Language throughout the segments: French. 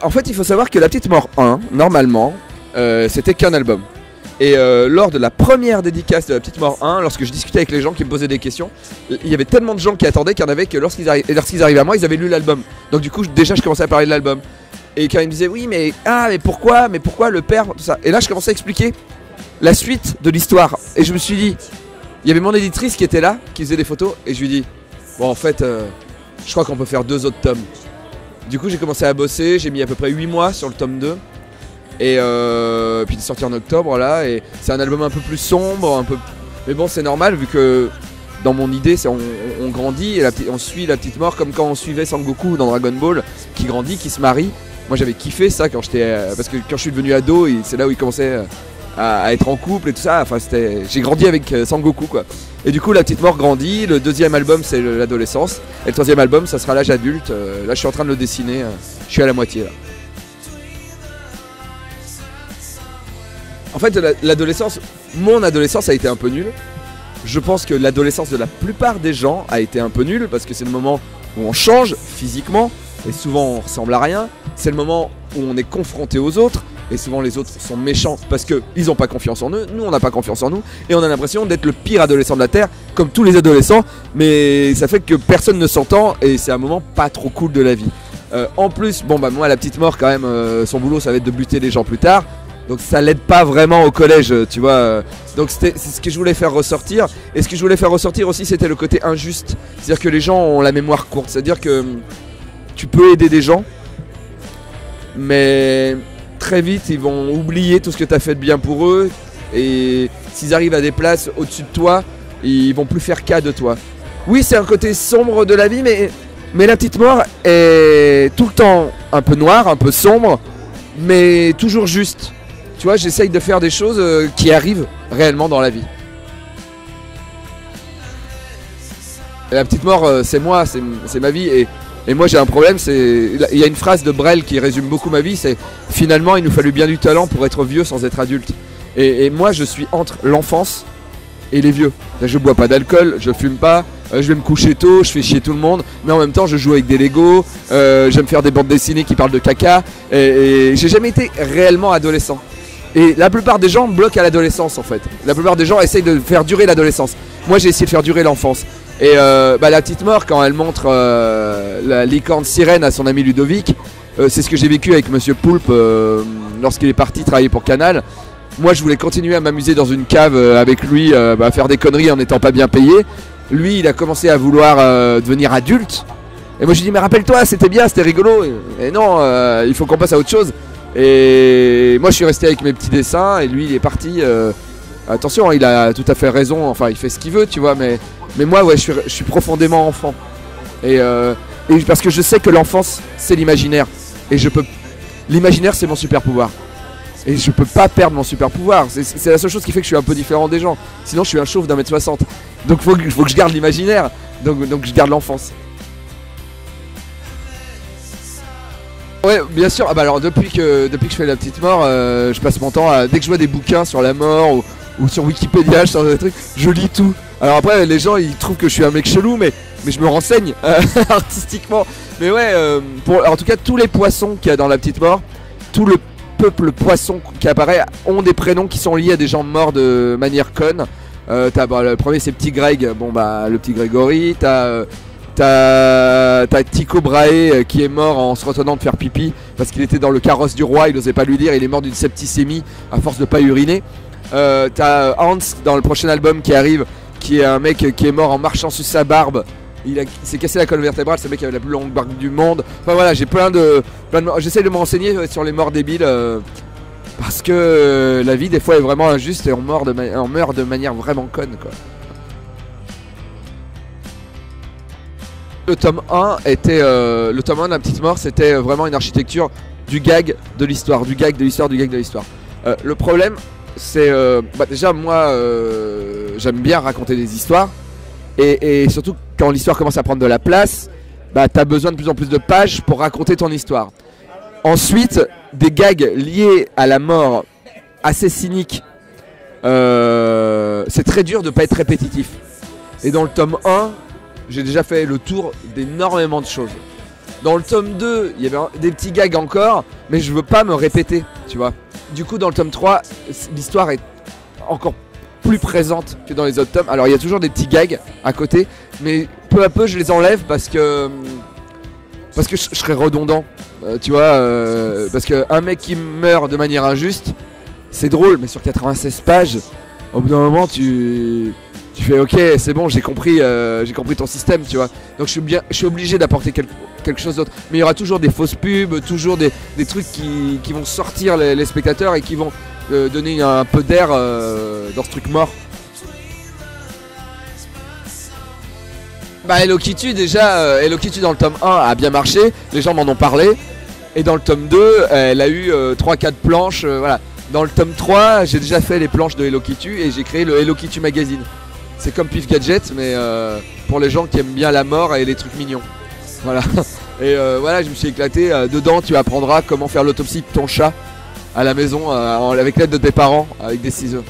En fait, il faut savoir que La Petite Mort 1, normalement, c'était qu'un album. Et lors de la première dédicace de La Petite Mort 1, lorsque je discutais avec les gens qui me posaient des questions, il y avait tellement de gens qui attendaient qu'il y en avait que lorsqu'ils arrivaient à moi, ils avaient lu l'album. Donc du coup, déjà, je commençais à parler de l'album. Et quand ils me disaient, oui, mais pourquoi le père, tout ça. Et là, je commençais à expliquer la suite de l'histoire. Et je me suis dit, il y avait mon éditrice qui était là, qui faisait des photos, et je lui dis, bon, en fait, je crois qu'on peut faire 2 autres tomes. Du coup, j'ai commencé à bosser, j'ai mis à peu près 8 mois sur le tome 2. Et puis il est sorti en octobre là, et c'est un album un peu plus sombre, mais bon, c'est normal vu que dans mon idée, on grandit et on suit La Petite Mort comme quand on suivait Sangoku dans Dragon Ball, qui grandit, qui se marie. Moi j'avais kiffé ça quand parce que quand je suis devenu ado, c'est là où il commençait à être en couple et tout ça. Enfin, j'ai grandi avec Sangoku quoi. Et du coup, La Petite Mort grandit. Le 2e album, c'est l'adolescence, et le 3e album, ça sera l'âge adulte. Là, je suis en train de le dessiner. Je suis à la moitié là. En fait, l'adolescence, mon adolescence a été un peu nulle. Je pense que l'adolescence de la plupart des gens a été un peu nulle parce que c'est le moment où on change physiquement et souvent on ressemble à rien. C'est le moment où on est confronté aux autres et souvent les autres sont méchants parce qu'ils n'ont pas confiance en eux. Nous, on n'a pas confiance en nous et on a l'impression d'être le pire adolescent de la Terre, comme tous les adolescents. Mais ça fait que personne ne s'entend et c'est un moment pas trop cool de la vie. En plus, bon bah moi, La Petite Mort quand même, son boulot ça va être de buter les gens plus tard. Donc ça l'aide pas vraiment au collège, tu vois. Donc c'est ce que je voulais faire ressortir. Et ce que je voulais faire ressortir aussi, c'était le côté injuste. C'est-à-dire que les gens ont la mémoire courte. C'est-à-dire que tu peux aider des gens, mais très vite, ils vont oublier tout ce que tu as fait de bien pour eux. Et s'ils arrivent à des places au-dessus de toi, ils vont plus faire cas de toi. Oui, c'est un côté sombre de la vie, mais La Petite Mort est tout le temps un peu noire, un peu sombre, mais toujours juste. Tu vois, j'essaye de faire des choses qui arrivent réellement dans la vie. Et La Petite Mort, c'est moi, c'est ma vie. Et moi, j'ai un problème. Il y a une phrase de Brel qui résume beaucoup ma vie. C'est finalement, il nous fallut bien du talent pour être vieux sans être adulte. Et moi, je suis entre l'enfance et les vieux. Je bois pas d'alcool, je fume pas, je vais me coucher tôt, je fais chier tout le monde, mais en même temps je joue avec des Lego, j'aime faire des bandes dessinées qui parlent de caca, et j'ai jamais été réellement adolescent. Et la plupart des gens bloquent à l'adolescence en fait. La plupart des gens essayent de faire durer l'adolescence. Moi j'ai essayé de faire durer l'enfance. Et La Petite Mort, quand elle montre la licorne sirène à son ami Ludovic, c'est ce que j'ai vécu avec Monsieur Poulpe lorsqu'il est parti travailler pour Canal. Moi je voulais continuer à m'amuser dans une cave avec lui, à faire des conneries en n'étant pas bien payé. Lui il a commencé à vouloir devenir adulte. Et moi je lui dis mais rappelle-toi, c'était bien, c'était rigolo. Et non, il faut qu'on passe à autre chose. Et moi je suis resté avec mes petits dessins et lui il est parti. Attention, il a tout à fait raison, enfin il fait ce qu'il veut, tu vois, mais moi ouais, je suis profondément enfant. Et parce que je sais que l'enfance c'est l'imaginaire. Et l'imaginaire c'est mon super pouvoir. Et je peux pas perdre mon super pouvoir. C'est la seule chose qui fait que je suis un peu différent des gens. Sinon je suis un chauve d'1m60. Donc faut que je garde l'imaginaire. Donc je garde l'enfance. Ouais, bien sûr. Ah bah alors depuis que je fais La Petite Mort, je passe mon temps dès que je vois des bouquins sur la mort ou sur Wikipédia, je sors des trucs, je lis tout. Alors après les gens ils trouvent que je suis un mec chelou, mais je me renseigne artistiquement. Mais ouais, en tout cas tous les poissons qu'il y a dans La Petite Mort, tout le peuple poisson qui apparaît ont des prénoms qui sont liés à des gens morts de manière conne. Le premier c'est Petit Greg, bon bah le petit Grégory, t'as Tycho Brahe qui est mort en se retenant de faire pipi parce qu'il était dans le carrosse du roi, il n'osait pas lui dire, il est mort d'une septicémie à force de pas uriner. T'as Hans dans le prochain album qui arrive, qui est un mec qui est mort en marchant sur sa barbe. Il s'est cassé la colonne vertébrale, c'est le mec qui avait la plus longue barbe du monde. Enfin voilà, j'ai plein de j'essaie de me renseigner sur les morts débiles parce que la vie des fois est vraiment injuste et on meurt de manière vraiment conne quoi. Le tome 1 était le tome 1 de La Petite Mort, c'était vraiment une architecture du gag de l'histoire, du gag de l'histoire. Le problème c'est déjà moi j'aime bien raconter des histoires et surtout quand l'histoire commence à prendre de la place, t'as besoin de plus en plus de pages pour raconter ton histoire. Ensuite, des gags liés à la mort assez cyniques, c'est très dur de ne pas être répétitif. Et dans le tome 1, j'ai déjà fait le tour d'énormément de choses. Dans le tome 2, il y avait des petits gags encore, mais je veux pas me répéter, tu vois. Du coup, dans le tome 3, l'histoire est encore plus présente que dans les autres tomes. Alors, il y a toujours des petits gags à côté, mais peu à peu, je les enlève parce que je serais redondant, tu vois. Parce qu'un mec qui meurt de manière injuste, c'est drôle, mais sur 96 pages, au bout d'un moment, tu fais ok, c'est bon, j'ai compris ton système, tu vois. Donc je suis obligé d'apporter quelque chose d'autre. Mais il y aura toujours des fausses pubs, toujours des trucs qui vont sortir les spectateurs et qui vont donner un peu d'air dans ce truc mort. Bah Hello Kitty déjà, Hello Kitty dans le tome 1 a bien marché, les gens m'en ont parlé. Et dans le tome 2, elle a eu 3-4 planches, voilà. Dans le tome 3, j'ai déjà fait les planches de Hello Kitty et j'ai créé le Hello Kitty Magazine. C'est comme Pif Gadget, mais pour les gens qui aiment bien la mort et les trucs mignons. Voilà. Et voilà, je me suis éclaté. Dedans, tu apprendras comment faire l'autopsie de ton chat à la maison avec l'aide de tes parents, avec des ciseaux.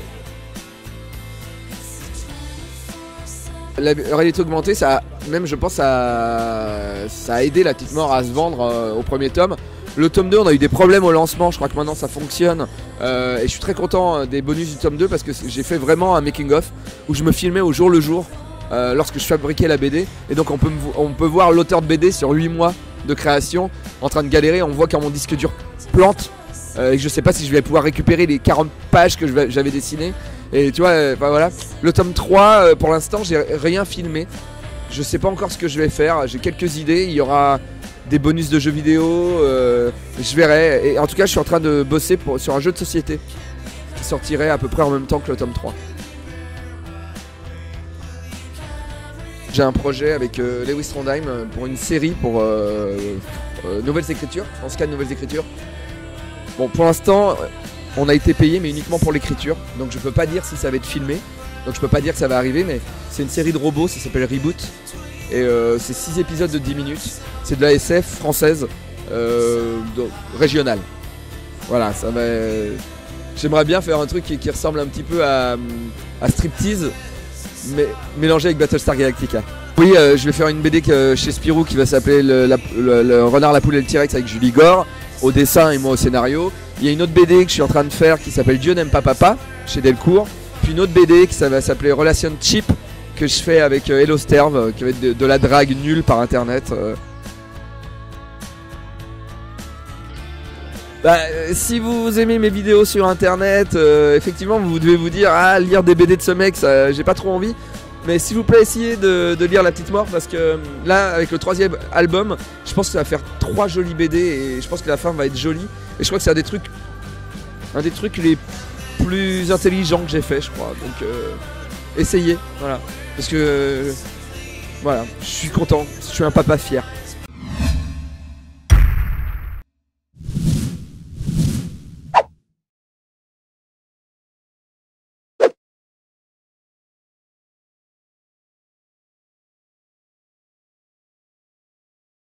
La réalité augmentée, ça, même je pense, ça a aidé La Petite Mort à se vendre au premier tome. Le tome 2, on a eu des problèmes au lancement, je crois que maintenant ça fonctionne. Et je suis très content des bonus du tome 2 parce que j'ai fait vraiment un making of où je me filmais au jour le jour lorsque je fabriquais la BD. Et donc on peut voir l'auteur de BD sur 8 mois de création en train de galérer. On voit quand mon disque dur plante et je sais pas si je vais pouvoir récupérer les 40 pages que j'avais dessinées. Et tu vois, voilà. Le tome 3, pour l'instant, j'ai rien filmé. Je sais pas encore ce que je vais faire. J'ai quelques idées. Il y aura des bonus de jeux vidéo, je verrai. Et en tout cas, je suis en train de bosser sur un jeu de société qui sortirait à peu près en même temps que le tome 3. J'ai un projet avec Lewis Trondheim pour une série pour Nouvelles Écritures, en ce cas de Nouvelles Écritures. Bon, pour l'instant, on a été payé, mais uniquement pour l'écriture, donc je peux pas dire si ça va être filmé, donc je peux pas dire que ça va arriver, mais c'est une série de robots, ça s'appelle Reboot. Et c'est 6 épisodes de 10 minutes. C'est de la SF française régionale. Voilà, ça va. J'aimerais bien faire un truc qui ressemble un petit peu à Striptease, mais mélangé avec Battlestar Galactica. Oui, je vais faire une BD chez Spirou qui va s'appeler le Renard, la Poule et le T-Rex avec Julie Gore, au dessin et moi au scénario. Il y a une autre BD que je suis en train de faire qui s'appelle Dieu n'aime pas papa, chez Delcourt. Puis une autre BD qui va s'appeler Relation Cheap, que je fais avec Hello Sterve, qui va être de la drague nulle par internet. Si vous aimez mes vidéos sur internet, effectivement vous devez vous dire lire des BD de ce mec, j'ai pas trop envie. Mais s'il vous plaît, essayez de lire La Petite Mort parce que là, avec le 3e album, je pense que ça va faire 3 jolies BD et je pense que la fin va être jolie. Et je crois que c'est un des trucs les plus intelligents que j'ai fait, je crois. Donc essayez, voilà. Parce que voilà, je suis content, je suis un papa fier.